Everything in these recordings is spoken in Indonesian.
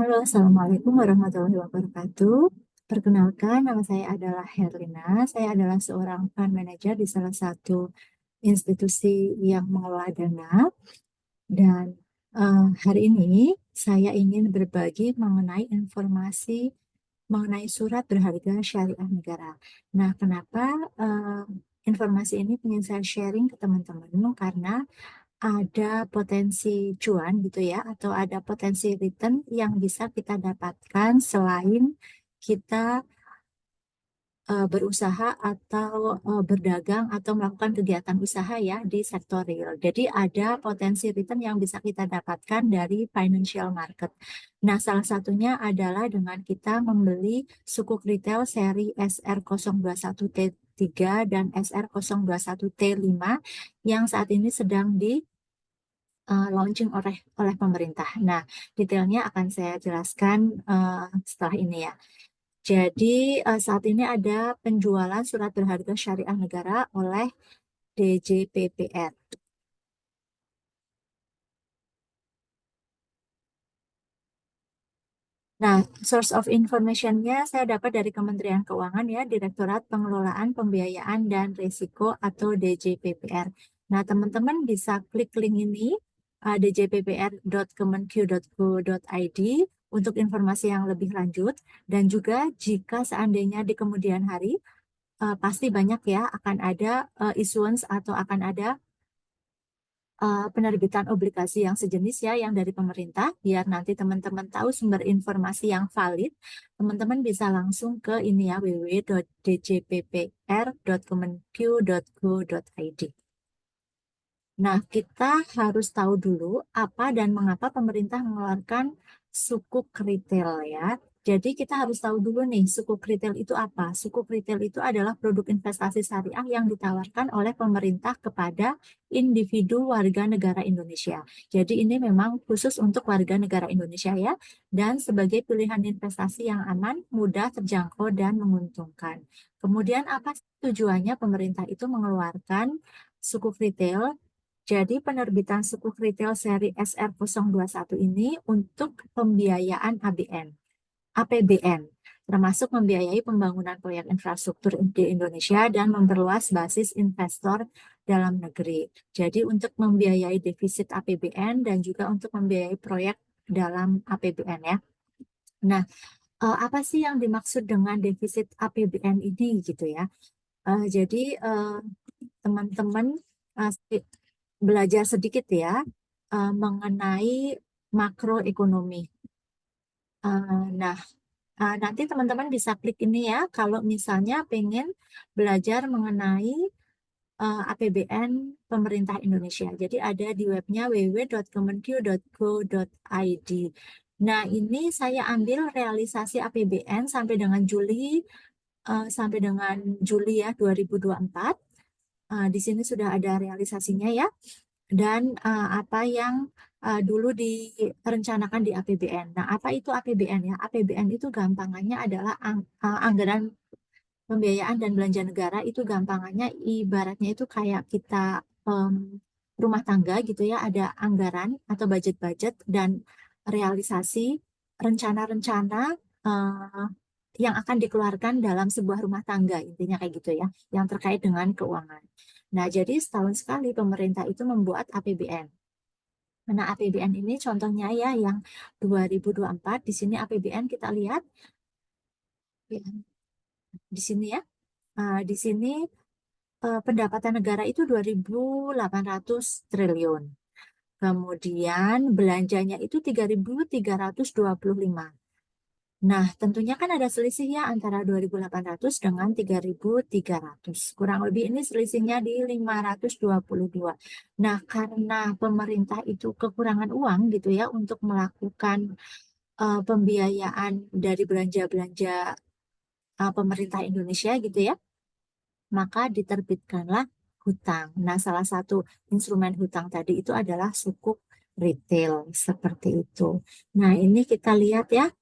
Halo, Assalamualaikum warahmatullahi wabarakatuh. Perkenalkan, nama saya adalah Herlina. Saya adalah seorang fund manager di salah satu institusi yang mengelola dana. Dan hari ini saya ingin berbagi mengenai informasi mengenai surat berharga syariah negara. Nah, kenapa eh, informasi ini ingin saya sharing ke teman-teman? Karena ada potensi cuan gitu ya, atau ada potensi return yang bisa kita dapatkan selain kita berusaha atau berdagang atau melakukan kegiatan usaha ya di sektor real. Jadi ada potensi return yang bisa kita dapatkan dari financial market. Nah, salah satunya adalah dengan kita membeli sukuk retail seri SR021T3 dan SR021T5 yang saat ini sedang di launching oleh pemerintah. Nah, detailnya akan saya jelaskan setelah ini ya. Jadi saat ini ada penjualan surat berharga syariah negara oleh DJPPR. Nah, source of information-nya saya dapat dari Kementerian Keuangan ya, Direktorat Pengelolaan Pembiayaan dan Risiko atau DJPPR. Nah, teman-teman bisa klik link ini djppr.kemenq.go.id untuk informasi yang lebih lanjut, dan juga jika seandainya di kemudian hari pasti banyak ya akan ada issuance atau akan ada penerbitan obligasi yang sejenis ya yang dari pemerintah, biar nanti teman-teman tahu sumber informasi yang valid. Teman-teman bisa langsung ke ini ya, www.djppr.kemenq.go.id. Nah, kita harus tahu dulu apa dan mengapa pemerintah mengeluarkan sukuk retail ya. Jadi kita harus tahu dulu nih, sukuk retail itu apa? Sukuk retail itu adalah produk investasi syariah yang ditawarkan oleh pemerintah kepada individu warga negara Indonesia. Jadi ini memang khusus untuk warga negara Indonesia ya, dan sebagai pilihan investasi yang aman, mudah terjangkau dan menguntungkan. Kemudian apa tujuannya pemerintah itu mengeluarkan sukuk retail? Jadi penerbitan sukuk retail seri SR021 ini untuk pembiayaan APBN, termasuk membiayai pembangunan proyek infrastruktur di Indonesia dan memperluas basis investor dalam negeri. Jadi untuk membiayai defisit APBN dan juga untuk membiayai proyek dalam APBN ya. Nah, apa sih yang dimaksud dengan defisit APBN ini gitu ya? Jadi teman-teman uh, belajar sedikit ya mengenai makroekonomi. Nah, nanti teman-teman bisa klik ini ya kalau misalnya pengen belajar mengenai APBN pemerintah Indonesia. Jadi ada di webnya www.kemenq.go.id. Nah, ini saya ambil realisasi APBN sampai dengan Juli ya 2024. Di sini sudah ada realisasinya ya, dan apa yang dulu direncanakan di APBN. Nah, apa itu APBN ya? APBN itu gampangannya adalah anggaran pembiayaan dan belanja negara. Itu gampangannya ibaratnya itu kayak kita rumah tangga gitu ya, ada anggaran atau budget-budget dan realisasi rencana-rencana eh, yang akan dikeluarkan dalam sebuah rumah tangga, intinya kayak gitu ya, yang terkait dengan keuangan. Nah, jadi setahun sekali pemerintah itu membuat APBN. Nah, APBN ini contohnya ya yang 2024, di sini APBN kita lihat ya, di sini ya. Di sini pendapatan negara itu 2.800 triliun. Kemudian belanjanya itu 3.325. Nah, tentunya kan ada selisih ya antara 2.800 dengan 3.300. Kurang lebih ini selisihnya di 522. Nah, karena pemerintah itu kekurangan uang gitu ya untuk melakukan pembiayaan dari belanja-belanja pemerintah Indonesia gitu ya, maka diterbitkanlah hutang. Nah, salah satu instrumen hutang tadi itu adalah sukuk retail seperti itu. Nah, ini kita lihat ya.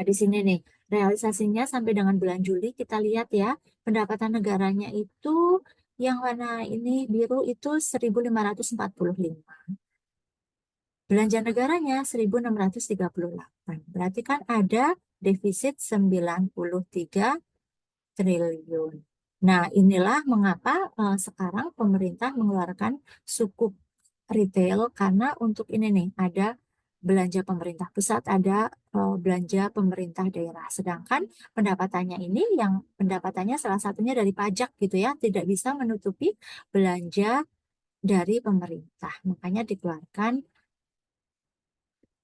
Di sini nih, realisasinya sampai dengan bulan Juli kita lihat ya, pendapatan negaranya itu yang warna ini biru itu 1.545. Belanja negaranya 1.638. Berarti kan ada defisit 93 triliun. Nah, inilah mengapa sekarang pemerintah mengeluarkan sukuk retail karena untuk ini nih ada belanja pemerintah pusat, ada belanja pemerintah daerah. Sedangkan pendapatannya ini yang pendapatannya salah satunya dari pajak gitu ya, tidak bisa menutupi belanja dari pemerintah. Makanya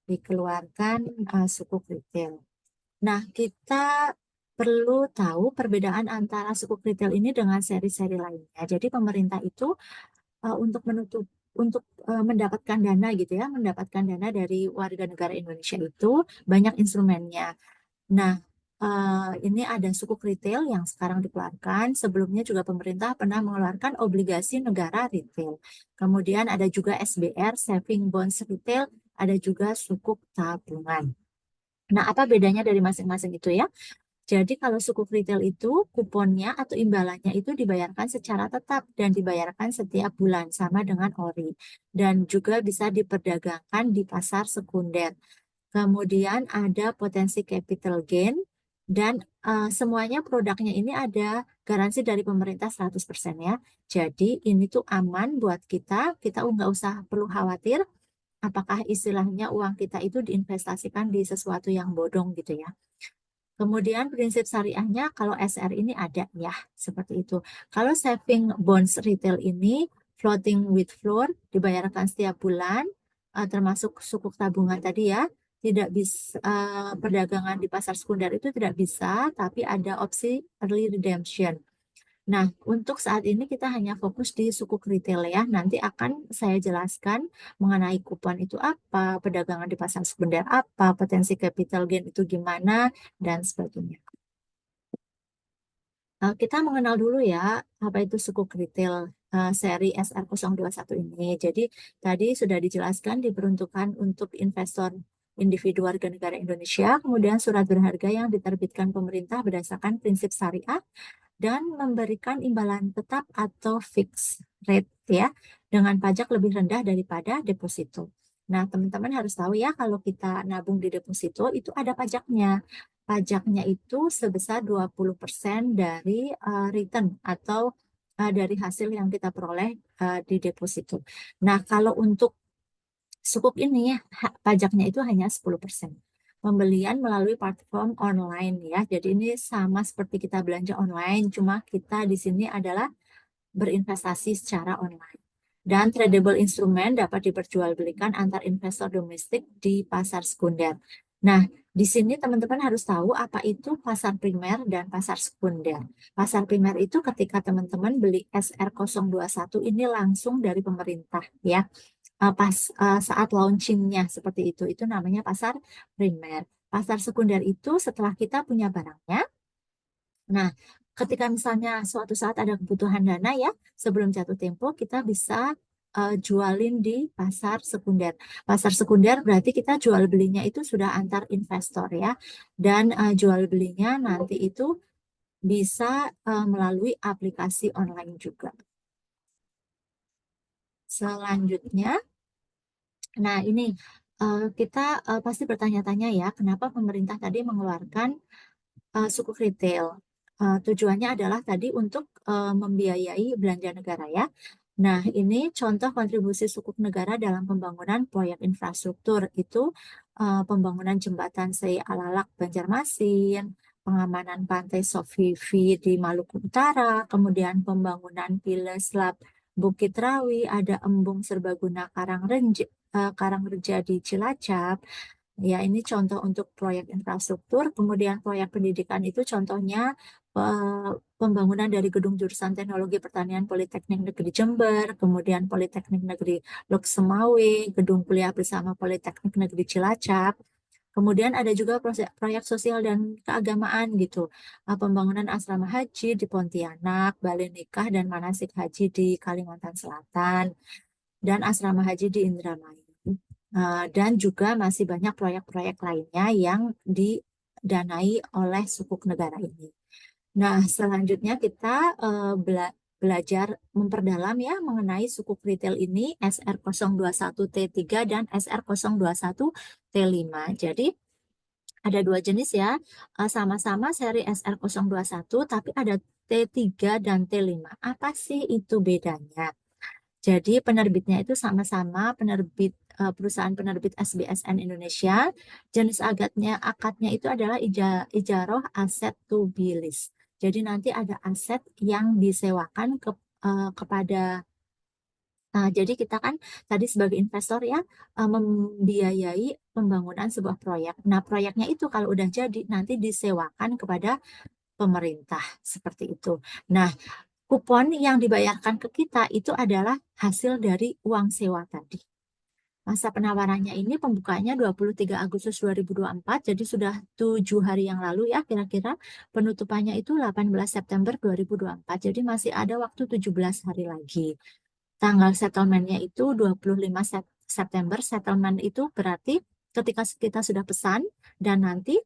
dikeluarkan sukuk retail. Nah, kita perlu tahu perbedaan antara sukuk retail ini dengan seri-seri lainnya. Jadi pemerintah itu untuk mendapatkan dana gitu ya, mendapatkan dana dari warga negara Indonesia itu banyak instrumennya. Nah, ini ada sukuk retail yang sekarang dikeluarkan. Sebelumnya juga pemerintah pernah mengeluarkan obligasi negara retail. Kemudian ada juga SBR, Saving Bonds Retail, ada juga sukuk tabungan. Nah, apa bedanya dari masing-masing itu ya? Jadi kalau sukuk retail itu kuponnya atau imbalannya itu dibayarkan secara tetap dan dibayarkan setiap bulan sama dengan ori dan juga bisa diperdagangkan di pasar sekunder. Kemudian ada potensi capital gain dan semuanya produknya ini ada garansi dari pemerintah 100% ya. Jadi ini tuh aman buat kita nggak usah perlu khawatir apakah istilahnya uang kita itu diinvestasikan di sesuatu yang bodong gitu ya. Kemudian prinsip syariahnya kalau SR ini ada ya, seperti itu. Kalau saving bonds retail ini floating with floor dibayarkan setiap bulan, termasuk sukuk tabungan tadi ya, tidak bisa perdagangan di pasar sekunder itu tidak bisa, tapi ada opsi early redemption. Nah, untuk saat ini kita hanya fokus di sukuk retail ya. Nanti akan saya jelaskan mengenai kupon itu apa, perdagangan di pasar sekunder apa, potensi capital gain itu gimana, dan sebagainya. Kita mengenal dulu ya, apa itu sukuk retail seri SR021 ini. Jadi, tadi sudah dijelaskan diperuntukkan untuk investor individu warga negara Indonesia, kemudian surat berharga yang diterbitkan pemerintah berdasarkan prinsip syariah, dan memberikan imbalan tetap atau fixed rate ya dengan pajak lebih rendah daripada deposito. Nah, teman-teman harus tahu ya kalau kita nabung di deposito itu ada pajaknya. Pajaknya itu sebesar 20% dari return atau dari hasil yang kita peroleh di deposito. Nah, kalau untuk sukuk ini pajaknya itu hanya 10%. Pembelian melalui platform online ya. Jadi ini sama seperti kita belanja online, cuma kita di sini adalah berinvestasi secara online. Dan tradable instrumen dapat diperjualbelikan antar investor domestik di pasar sekunder. Nah, di sini teman-teman harus tahu apa itu pasar primer dan pasar sekunder. Pasar primer itu ketika teman-teman beli SR021 ini langsung dari pemerintah ya. Saat launchingnya seperti itu namanya pasar primer. Pasar sekunder itu setelah kita punya barangnya. Nah, ketika misalnya suatu saat ada kebutuhan dana ya, sebelum jatuh tempo kita bisa jualin di pasar sekunder. Pasar sekunder berarti kita jual belinya itu sudah antar investor ya, dan jual belinya nanti itu bisa melalui aplikasi online juga. Selanjutnya, nah ini kita pasti bertanya-tanya ya, kenapa pemerintah tadi mengeluarkan sukuk retail. Tujuannya adalah tadi untuk membiayai belanja negara ya. Nah, ini contoh kontribusi sukuk negara dalam pembangunan proyek infrastruktur itu pembangunan jembatan Sei Alalak Banjarmasin, pengamanan pantai Sofifi di Maluku Utara, kemudian pembangunan Pileslap Bukit Rawi, ada embung serbaguna Karangreja di Cilacap. Ya, ini contoh untuk proyek infrastruktur. Kemudian proyek pendidikan itu contohnya pembangunan dari gedung jurusan Teknologi Pertanian Politeknik Negeri Jember, kemudian Politeknik Negeri Lok Semawe, gedung kuliah bersama Politeknik Negeri Cilacap. Kemudian ada juga proyek sosial dan keagamaan gitu. Pembangunan asrama haji di Pontianak, balai nikah dan manasik haji di Kalimantan Selatan, dan asrama haji di Indramayu. Dan juga masih banyak proyek-proyek lainnya yang didanai oleh sukuk negara ini. Nah, selanjutnya kita belajar memperdalam ya mengenai sukuk retail ini SR021T3 dan SR021T5. Jadi ada dua jenis ya, sama-sama seri SR021 tapi ada T3 dan T5. Apa sih itu bedanya? Jadi penerbitnya itu sama-sama perusahaan penerbit SBSN Indonesia. Jenis akadnya itu adalah ijaroh aset to be leased. Jadi nanti ada aset yang disewakan kepada. Nah, jadi kita kan tadi sebagai investor ya membiayai pembangunan sebuah proyek. Nah, proyeknya itu kalau udah jadi nanti disewakan kepada pemerintah seperti itu. Nah, kupon yang dibayarkan ke kita itu adalah hasil dari uang sewa tadi. Masa penawarannya ini pembukanya 23 Agustus 2024, jadi sudah 7 hari yang lalu ya kira-kira. Penutupannya itu 18 September 2024, jadi masih ada waktu 17 hari lagi. Tanggal settlementnya itu 25 September. Settlement itu berarti ketika kita sudah pesan dan nanti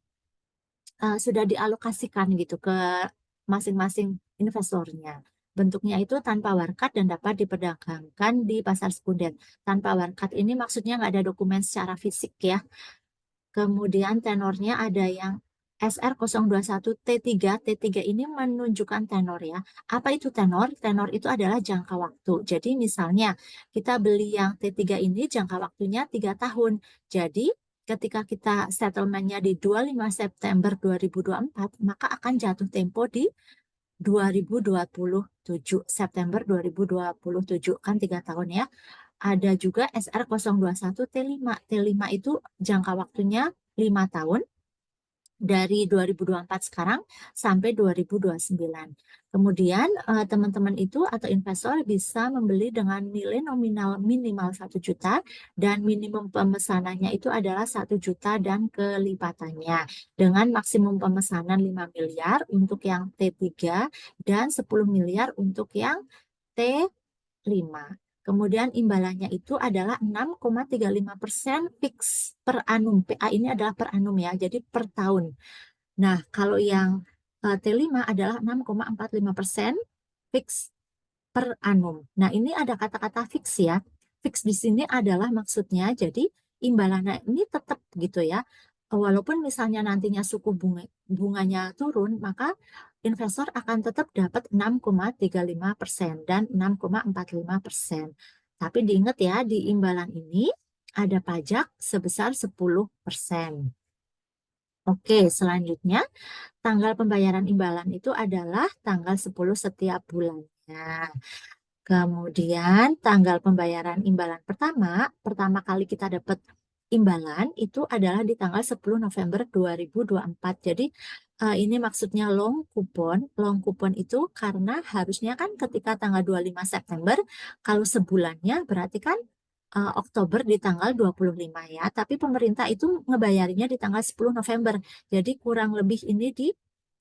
sudah dialokasikan gitu ke masing-masing investornya. Bentuknya itu tanpa warkat dan dapat diperdagangkan di pasar sekunder. Tanpa warkat ini maksudnya nggak ada dokumen secara fisik ya. Kemudian tenornya ada yang SR021T3. T3 ini menunjukkan tenor ya. Apa itu tenor? Tenor itu adalah jangka waktu. Jadi misalnya kita beli yang T3 ini jangka waktunya 3 tahun. Jadi ketika kita settlementnya di 25 September 2024, maka akan jatuh tempo di 2027, September 2027, kan 3 tahun ya. Ada juga SR021T5. T5 itu jangka waktunya 5 tahun dari 2024 sekarang sampai 2029. Kemudian teman-teman itu atau investor bisa membeli dengan nilai nominal minimal 1 juta dan minimum pemesanannya itu adalah 1 juta dan kelipatannya dengan maksimum pemesanan 5 miliar untuk yang T3 dan 10 miliar untuk yang T5. Kemudian imbalannya itu adalah 6,35% fix per annum. PA ini adalah per annum ya, jadi per tahun. Nah, kalau yang T5 adalah 6,45% fix per annum. Nah, ini ada kata-kata fix ya. Fix di sini adalah maksudnya jadi imbalannya ini tetap gitu ya. Walaupun misalnya nantinya suku bunganya turun, maka investor akan tetap dapat 6,35% dan 6,45%. Tapi diingat ya, di imbalan ini ada pajak sebesar 10%. Oke, selanjutnya tanggal pembayaran imbalan itu adalah tanggal 10 setiap bulannya. Kemudian tanggal pembayaran imbalan pertama kali kita dapat imbalan itu adalah di tanggal 10 November 2024. Jadi ini maksudnya long coupon. Long coupon itu karena harusnya kan ketika tanggal 25 September, kalau sebulannya berarti kan Oktober di tanggal 25 ya. Tapi pemerintah itu ngebayarinya di tanggal 10 November. Jadi kurang lebih ini di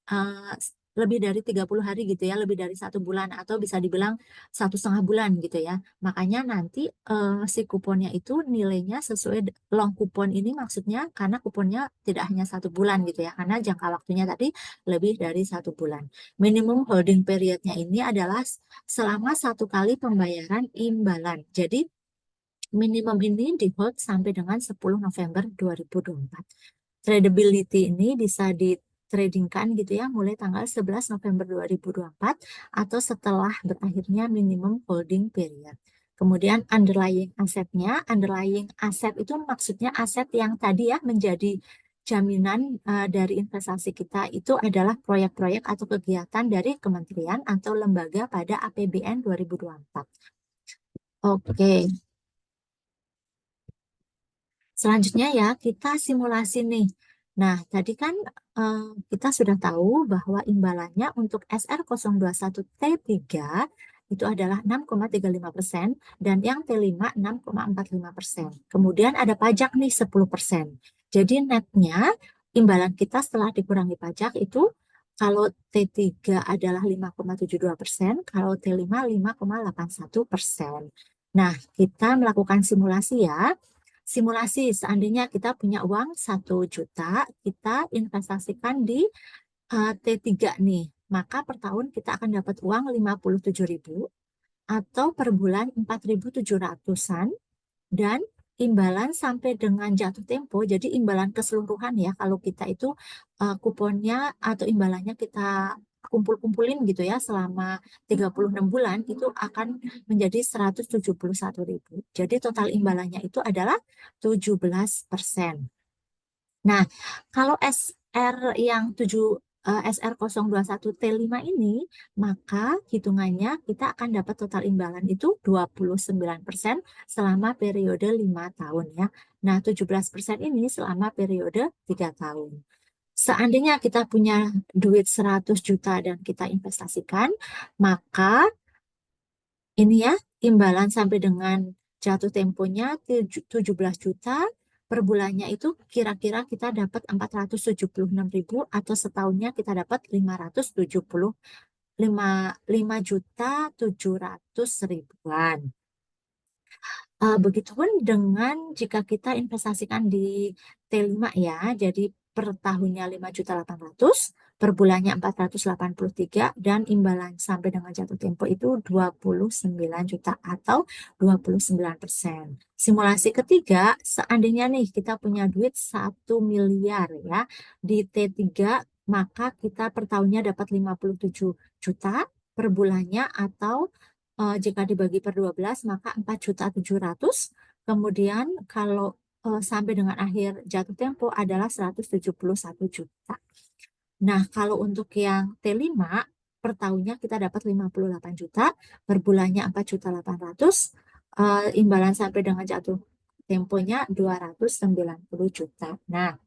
uh, lebih dari 30 hari gitu ya, lebih dari 1 bulan atau bisa dibilang 1,5 bulan gitu ya. Makanya nanti si kuponnya itu nilainya sesuai long kupon ini maksudnya karena kuponnya tidak hanya 1 bulan gitu ya, karena jangka waktunya tadi lebih dari 1 bulan. Minimum holding periodnya ini adalah selama 1 kali pembayaran imbalan. Jadi minimum ini di hold sampai dengan 10 November 2024. Tradability ini bisa ditradingkan gitu ya mulai tanggal 11 November 2024 atau setelah berakhirnya minimum holding period. Kemudian underlying aset itu maksudnya aset yang tadi ya menjadi jaminan dari investasi kita itu adalah proyek-proyek atau kegiatan dari kementerian atau lembaga pada APBN 2024. Oke. Selanjutnya ya, kita simulasi nih. Nah, tadi kan kita sudah tahu bahwa imbalannya untuk SR021T3 itu adalah 6,35% dan yang T5 6,45%. Kemudian ada pajak nih 10%. Jadi netnya imbalan kita setelah dikurangi pajak itu kalau T3 adalah 5,72%, kalau T5 5,81%. Nah, kita melakukan simulasi ya. Simulasi, seandainya kita punya uang 1 juta, kita investasikan di T3 nih. maka per tahun kita akan dapat uang 57.000 atau per bulan 4.700-an, dan imbalan sampai dengan jatuh tempo, jadi imbalan keseluruhan ya, kalau kita itu kuponnya atau imbalannya kita kumpul-kumpulin gitu ya selama 36 bulan, itu akan menjadi 171.000. Jadi total imbalannya itu adalah 17%. Nah, kalau SR yang 7 SR021T5 ini, maka hitungannya kita akan dapat total imbalan itu 29% selama periode 5 tahun ya. Nah, 17% ini selama periode 3 tahun. Seandainya kita punya duit 100 juta dan kita investasikan, maka ini ya, imbalan sampai dengan jatuh temponya 17 juta, per bulannya itu kira-kira kita dapat 476.000 atau setahunnya kita dapat 5 juta 700 ribuan. Begitupun dengan jika kita investasikan di T5 ya, jadi per tahunnya 5.800.000, per bulannya 483, dan imbalan sampai dengan jatuh tempo itu 29 juta atau 29%. Simulasi ketiga, seandainya nih kita punya duit 1 miliar ya di T3, maka kita per tahunnya dapat 57 juta per bulannya, atau jika dibagi per 12 maka 4.700.000. Kemudian kalau sampai dengan akhir jatuh tempo adalah 171 juta. Nah, kalau untuk yang T5 per tahunnya kita dapat 58 juta, per bulannya 4.800.000, imbalan sampai dengan jatuh temponya 290 juta. Nah,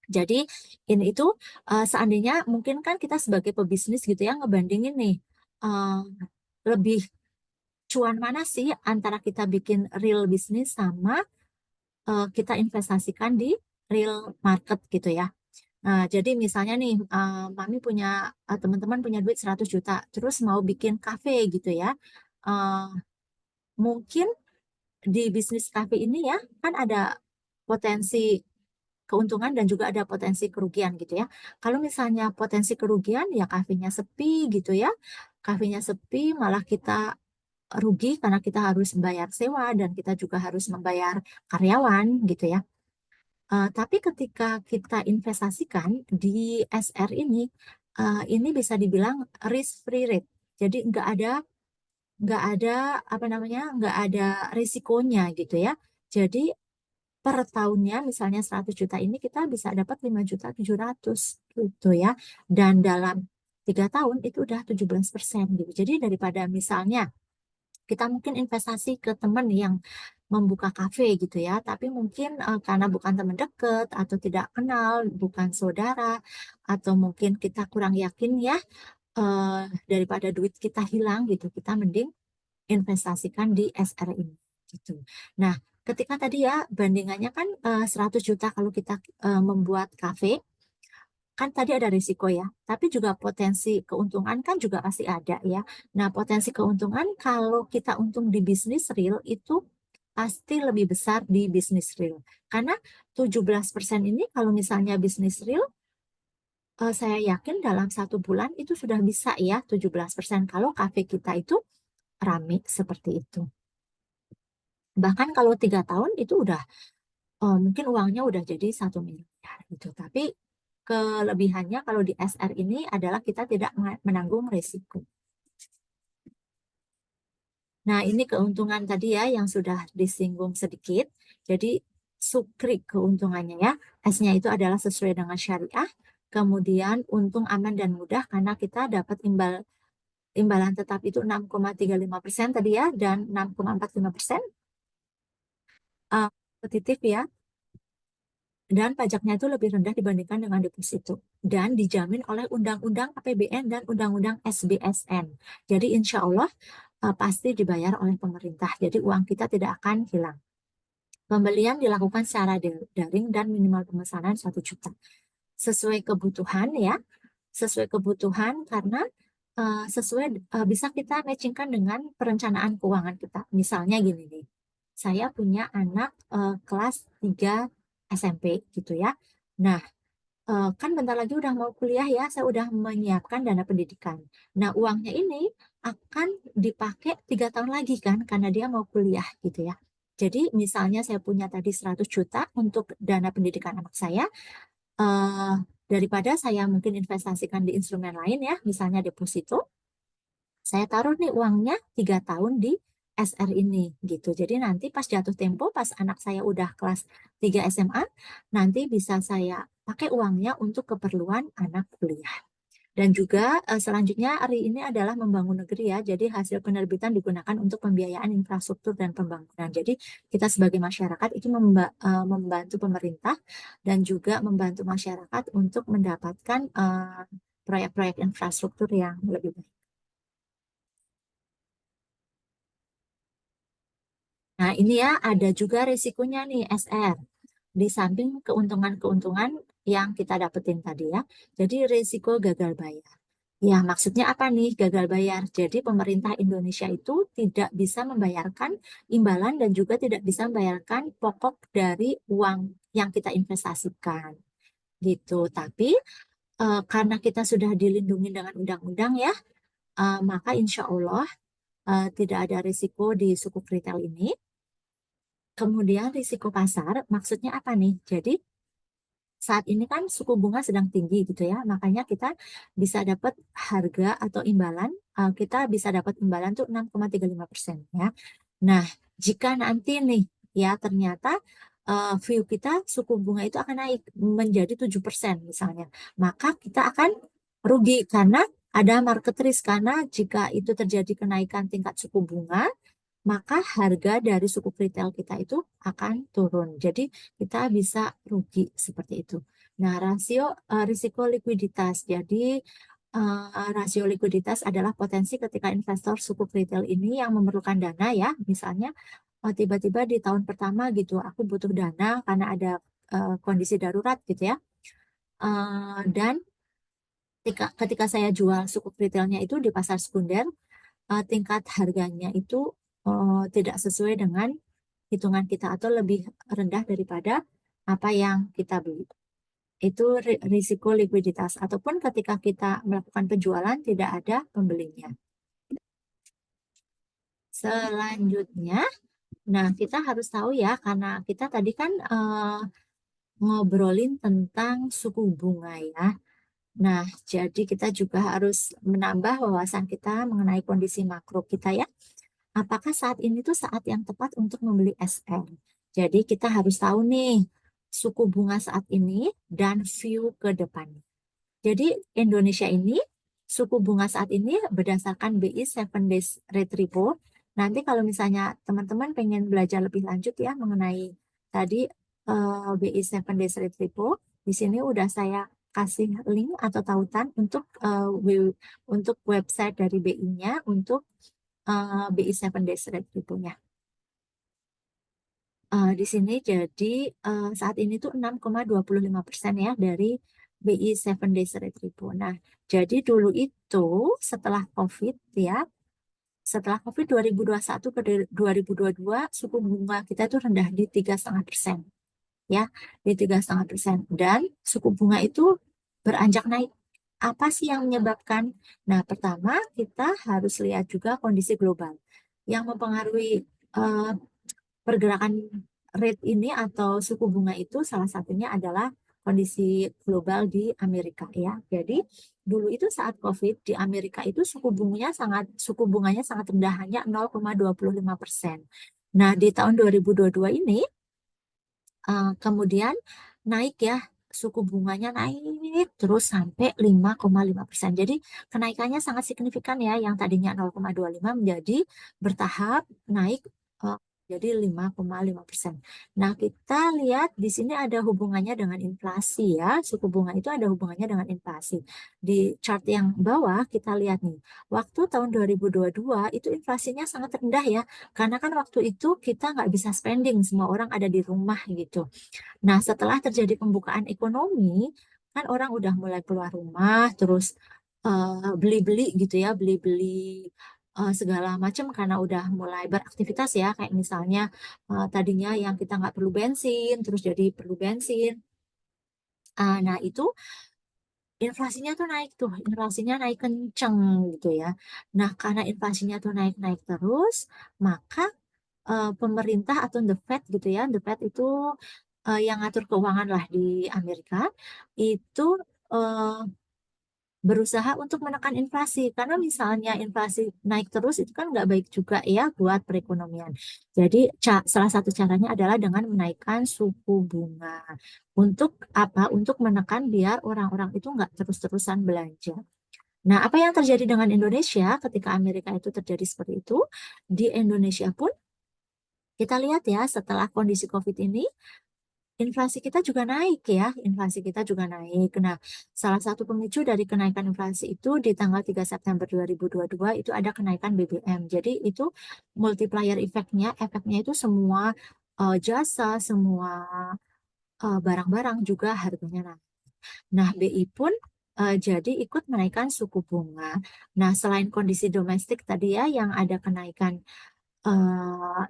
jadi ini itu seandainya mungkin kan kita sebagai pebisnis gitu ya ngebandingin nih, lebih cuan mana sih antara kita bikin real bisnis sama kita investasikan di real market gitu ya. Nah, jadi misalnya nih, Mami punya, teman-teman punya duit 100 juta, terus mau bikin kafe gitu ya. Uh, Mungkin di bisnis kafe ini ya, kan ada potensi keuntungan dan juga ada potensi kerugian gitu ya. Kalau misalnya potensi kerugian, ya kafenya sepi gitu ya. Kafenya sepi, malah kita rugi karena kita harus membayar sewa dan kita juga harus membayar karyawan gitu ya. Tapi ketika kita investasikan di SR ini bisa dibilang risk free rate. Jadi nggak ada apa namanya, nggak ada risikonya gitu ya. Jadi per tahunnya misalnya 100 juta ini kita bisa dapat 5.700.000 gitu ya. Dan dalam 3 tahun itu udah 17% gitu. Jadi daripada misalnya kita mungkin investasi ke teman yang membuka kafe gitu ya, tapi mungkin karena bukan teman dekat atau tidak kenal, bukan saudara, atau mungkin kita kurang yakin ya, daripada duit kita hilang gitu, kita mending investasikan di SR ini gitu. Nah, ketika tadi ya bandingannya kan 100 juta kalau kita membuat kafe, kan tadi ada risiko ya, tapi juga potensi keuntungan kan juga pasti ada ya. Nah, potensi keuntungan kalau kita untung di bisnis real itu pasti lebih besar di bisnis real. Karena 17% ini kalau misalnya bisnis real, saya yakin dalam 1 bulan itu sudah bisa ya 17% kalau kafe kita itu rame seperti itu. Bahkan kalau 3 tahun itu udah mungkin uangnya udah jadi 1 miliar gitu. Tapi kelebihannya kalau di SR ini adalah kita tidak menanggung risiko. Nah, ini keuntungan tadi ya yang sudah disinggung sedikit. Jadi sukri keuntungannya ya. S-nya itu adalah sesuai dengan syariah. Kemudian untung aman dan mudah karena kita dapat imbalan tetap itu 6,35% tadi ya, dan 6,45% kompetitif ya. Dan pajaknya itu lebih rendah dibandingkan dengan deposito. Dan dijamin oleh Undang-Undang APBN dan Undang-Undang SBSN. Jadi insya Allah pasti dibayar oleh pemerintah. Jadi uang kita tidak akan hilang. Pembelian dilakukan secara daring dan minimal pemesanan 1 juta. Sesuai kebutuhan ya. Sesuai kebutuhan karena sesuai bisa kita matchingkan dengan perencanaan keuangan kita. Misalnya gini nih. Saya punya anak kelas 3 SMP gitu ya. Nah, kan bentar lagi udah mau kuliah ya, saya udah menyiapkan dana pendidikan. Nah, uangnya ini akan dipakai 3 tahun lagi kan, karena dia mau kuliah gitu ya. Jadi misalnya saya punya tadi 100 juta untuk dana pendidikan anak saya, eh, daripada saya mungkin investasikan di instrumen lain ya, misalnya deposito, saya taruh nih uangnya 3 tahun di SR ini gitu. Jadi nanti pas jatuh tempo, pas anak saya udah kelas 3 SMA, nanti bisa saya pakai uangnya untuk keperluan anak kuliah. Dan juga selanjutnya hari ini adalah membangun negeri ya. Jadi hasil penerbitan digunakan untuk pembiayaan infrastruktur dan pembangunan. Jadi kita sebagai masyarakat itu membantu pemerintah dan juga membantu masyarakat untuk mendapatkan proyek-proyek infrastruktur yang lebih baik. Nah, ini ya ada juga risikonya nih SR. Di samping keuntungan-keuntungan yang kita dapetin tadi ya. Jadi risiko gagal bayar. Ya, maksudnya apa nih gagal bayar? Jadi pemerintah Indonesia itu tidak bisa membayarkan imbalan dan juga tidak bisa membayarkan pokok dari uang yang kita investasikan gitu. Tapi karena kita sudah dilindungi dengan undang-undang ya, maka insya Allah tidak ada risiko di sukuk retail ini. Kemudian risiko pasar, maksudnya apa nih? Jadi saat ini kan suku bunga sedang tinggi gitu ya, makanya kita bisa dapat harga atau imbalan, kita bisa dapat imbalan tuh 6,35% ya. Nah, jika nanti nih ya ternyata view kita suku bunga itu akan naik menjadi 7% misalnya, maka kita akan rugi karena ada market risk, karena jika itu terjadi kenaikan tingkat suku bunga, maka harga dari suku retail kita itu akan turun. Jadi kita bisa rugi seperti itu. Nah, risiko likuiditas. Jadi rasio likuiditas adalah potensi ketika investor suku retail ini yang memerlukan dana ya, misalnya tiba-tiba di tahun pertama gitu aku butuh dana karena ada kondisi darurat gitu ya. Dan ketika saya jual suku retailnya itu di pasar sekunder, tingkat harganya itu tidak sesuai dengan hitungan kita atau lebih rendah daripada apa yang kita beli. Itu risiko likuiditas. Ataupun ketika kita melakukan penjualan tidak ada pembelinya. Selanjutnya, nah kita harus tahu ya, karena kita tadi kan ngobrolin tentang suku bunga ya. Nah, jadi kita juga harus menambah wawasan kita mengenai kondisi makro kita ya. Apakah saat ini tuh saat yang tepat untuk membeli SR? Jadi kita harus tahu nih suku bunga saat ini dan view ke depan. Jadi Indonesia ini suku bunga saat ini berdasarkan BI 7 days rate repo. Nanti kalau misalnya teman-teman pengen belajar lebih lanjut ya mengenai tadi BI 7 days rate repo, di sini udah saya kasih link atau tautan untuk website dari BI-nya untuk BI 7 days rate repo-nya. Di sini jadi saat ini tuh 6,25% ya dari BI 7 days rate repo. Nah, jadi dulu itu setelah COVID ya, setelah COVID 2021 ke 2022 suku bunga kita itu rendah di 3,5% ya, di 3,5%. Dan suku bunga itu beranjak naik. Apa sih yang menyebabkan? Nah, pertama kita harus lihat juga kondisi global yang mempengaruhi eh, pergerakan rate ini atau suku bunga itu salah satunya adalah kondisi global di Amerika ya. Jadi dulu itu saat COVID di Amerika itu suku bunganya sangat rendah, hanya 0,25%. Nah, di tahun 2022 ini kemudian naik ya, suku bunganya naik terus sampai 5,5%. Jadi kenaikannya sangat signifikan ya, yang tadinya 0,25 menjadi bertahap naik jadi 5,5%. Nah, kita lihat di sini ada hubungannya dengan inflasi ya. Suku bunga itu ada hubungannya dengan inflasi. Di chart yang bawah kita lihat nih, waktu tahun 2022 itu inflasinya sangat rendah ya. Karena kan waktu itu kita nggak bisa spending, semua orang ada di rumah gitu. Nah, setelah terjadi pembukaan ekonomi, kan orang udah mulai keluar rumah, terus beli-beli gitu ya, beli-beli segala macam karena udah mulai beraktivitas ya, kayak misalnya tadinya yang kita nggak perlu bensin, terus jadi perlu bensin. Nah, itu inflasinya tuh naik tuh, inflasinya naik kenceng gitu ya. Nah, karena inflasinya tuh naik-naik terus, maka pemerintah atau the Fed gitu ya, the Fed itu yang ngatur keuangan lah di Amerika, itu eh, berusaha untuk menekan inflasi. Karena misalnya inflasi naik terus itu kan nggak baik juga ya buat perekonomian. Jadi salah satu caranya adalah dengan menaikkan suku bunga. Untuk apa? Untuk menekan biar orang-orang itu nggak terus-terusan belanja. Nah, apa yang terjadi dengan Indonesia ketika Amerika itu terjadi seperti itu? Di Indonesia pun kita lihat ya setelah kondisi COVID ini, inflasi kita juga naik ya, inflasi kita juga naik. Nah, salah satu pemicu dari kenaikan inflasi itu di tanggal 3 September 2022 itu ada kenaikan BBM. Jadi itu multiplier efeknya itu semua jasa, semua barang-barang juga harganya naik. Nah, BI pun jadi ikut menaikkan suku bunga. Nah, selain kondisi domestik tadi ya yang ada kenaikan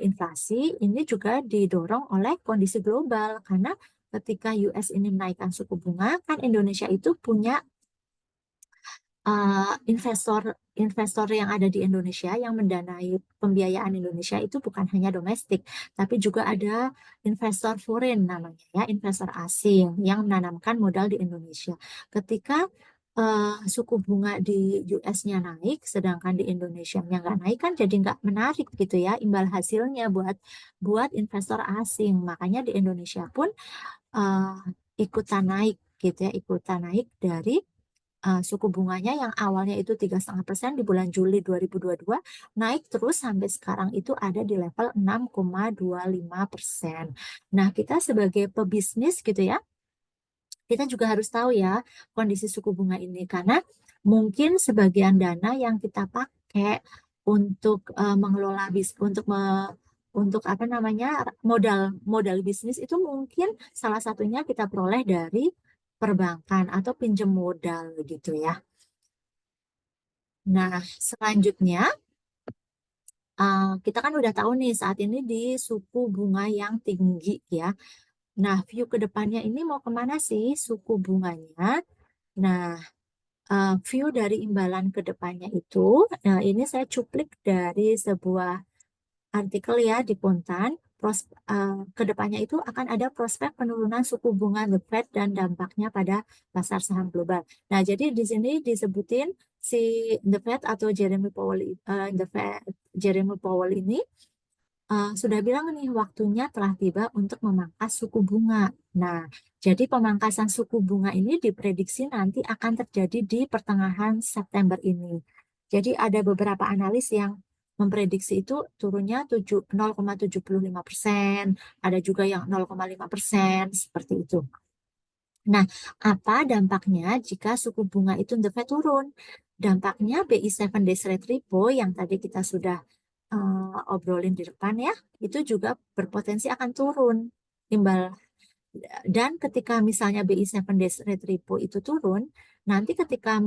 inflasi, ini juga didorong oleh kondisi global karena ketika US ini menaikkan suku bunga, kan Indonesia itu punya investor investor yang ada di Indonesia yang mendanai pembiayaan Indonesia itu bukan hanya domestik, tapi juga ada investor foreign namanya ya, investor asing yang menanamkan modal di Indonesia. Ketika suku bunga di US-nya naik, sedangkan di Indonesia-nya nggak naik kan jadi nggak menarik gitu ya imbal hasilnya buat buat investor asing. Makanya di Indonesia pun eh, ikutan naik gitu ya, ikutan naik dari suku bunganya yang awalnya itu 3,5% di bulan Juli 2022 naik terus sampai sekarang itu ada di level 6,25%. Nah, kita sebagai pebisnis gitu ya, kita juga harus tahu ya kondisi suku bunga ini karena mungkin sebagian dana yang kita pakai untuk mengelola untuk apa namanya modal modal bisnis itu mungkin salah satunya kita peroleh dari perbankan atau pinjam modal gitu ya. Nah, selanjutnya kita kan udah tahu nih saat ini di suku bunga yang tinggi ya. Nah, view ke depannya ini mau kemana sih suku bunganya? Nah, view dari imbalan ke depannya itu, ini saya cuplik dari sebuah artikel ya di Pontan. Ke depannya itu akan ada prospek penurunan suku bunga The Fed dan dampaknya pada pasar saham global. Nah, jadi di sini disebutin si The Fed atau Jeremy Powell ini sudah bilang nih waktunya telah tiba untuk memangkas suku bunga. Nah, jadi pemangkasan suku bunga ini diprediksi nanti akan terjadi di pertengahan September ini. Jadi ada beberapa analis yang memprediksi itu turunnya 0,75%, ada juga yang 0,5%, seperti itu. Nah, apa dampaknya jika suku bunga itu The Fed turun? Dampaknya BI 7 Days Rate Repo yang tadi kita sudah obrolin di depan ya, itu juga berpotensi akan turun imbal. Dan ketika misalnya BI 7 Days Rate Repo itu turun, nanti ketika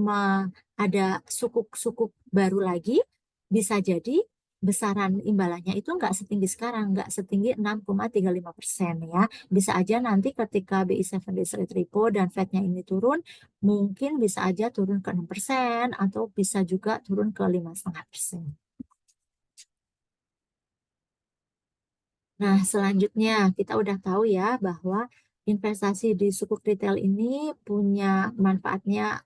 ada sukuk-sukuk baru lagi, bisa jadi besaran imbalannya itu nggak setinggi sekarang, nggak setinggi 6,35% ya. Bisa aja nanti ketika BI 7 Days Rate Repo dan Fed-nya ini turun, mungkin bisa aja turun ke 6% atau bisa juga turun ke 5,5%. Nah, selanjutnya kita udah tahu ya bahwa investasi di sukuk retail ini punya manfaatnya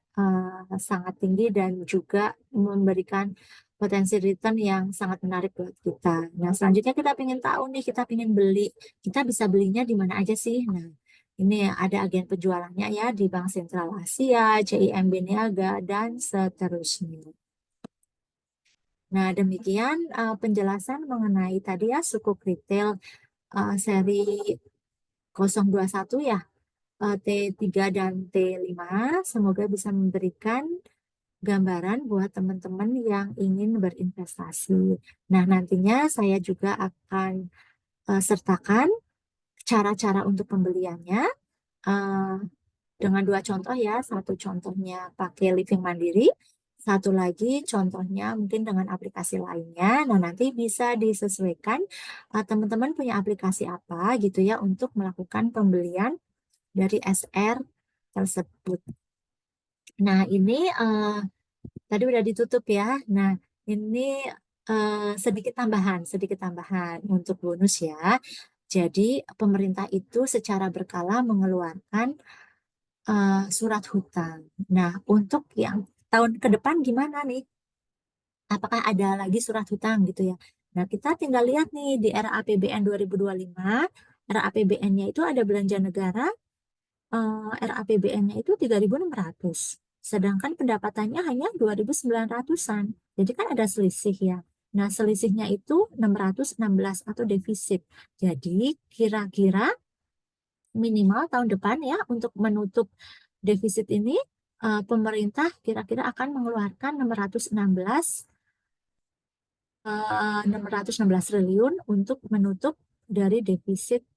sangat tinggi dan juga memberikan potensi return yang sangat menarik buat kita. Nah, selanjutnya kita ingin tahu nih, kita ingin beli, kita bisa belinya di mana aja sih? Nah, ini ada agen penjualannya ya di Bank Sentral Asia, CIMB Niaga, dan seterusnya. Nah, demikian penjelasan mengenai tadi ya sukuk retail seri 021 ya, T3 dan T5. Semoga bisa memberikan gambaran buat teman-teman yang ingin berinvestasi. Nah, nantinya saya juga akan sertakan cara-cara untuk pembeliannya eh, dengan dua contoh ya. Satu contohnya pakai Living Mandiri, satu lagi contohnya mungkin dengan aplikasi lainnya. Nah, nanti bisa disesuaikan teman-teman punya aplikasi apa gitu ya untuk melakukan pembelian dari SR tersebut. Nah, ini tadi udah ditutup ya. Nah, ini sedikit tambahan untuk bonus ya. Jadi, pemerintah itu secara berkala mengeluarkan surat hutang. Nah, untuk yang tahun ke depan gimana nih? Apakah ada lagi surat hutang gitu ya? Nah, kita tinggal lihat nih di RAPBN 2025, RAPBN-nya itu ada belanja negara, RAPBN-nya itu 3.600, sedangkan pendapatannya hanya 2.900-an. Jadi kan ada selisih ya. Nah, selisihnya itu 616 atau defisit. Jadi kira-kira minimal tahun depan ya untuk menutup defisit ini, pemerintah kira-kira akan mengeluarkan 616 triliun untuk menutup dari defisit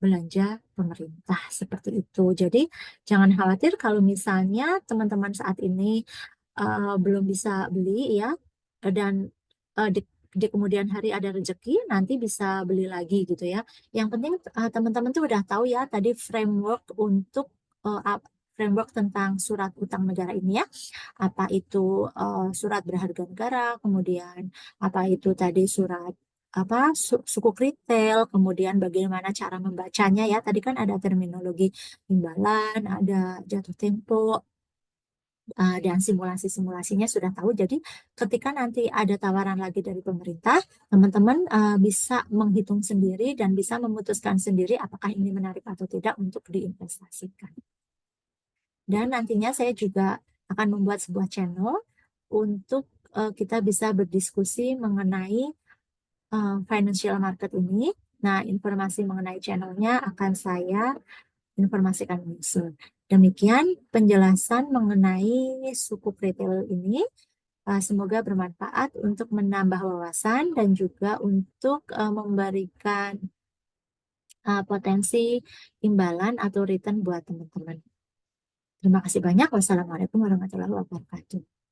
belanja pemerintah seperti itu. Jadi jangan khawatir kalau misalnya teman-teman saat ini belum bisa beli ya, dan di kemudian hari ada rezeki nanti bisa beli lagi gitu ya. Yang penting teman-teman tuh udah tahu ya tadi framework untuk framework tentang surat utang negara ini ya. Apa itu surat berharga negara, kemudian apa itu tadi surat apa suku retail, kemudian bagaimana cara membacanya ya. Tadi kan ada terminologi imbalan, ada jatuh tempo, dan simulasi-simulasinya sudah tahu. Jadi ketika nanti ada tawaran lagi dari pemerintah, teman-teman bisa menghitung sendiri dan bisa memutuskan sendiri apakah ini menarik atau tidak untuk diinvestasikan. Dan nantinya saya juga akan membuat sebuah channel untuk kita bisa berdiskusi mengenai financial market ini. Nah, informasi mengenai channelnya akan saya informasikan langsung. Demikian penjelasan mengenai suku retail ini. Semoga bermanfaat untuk menambah wawasan dan juga untuk memberikan potensi imbalan atau return buat teman-teman. Terima kasih banyak. Wassalamualaikum warahmatullahi wabarakatuh.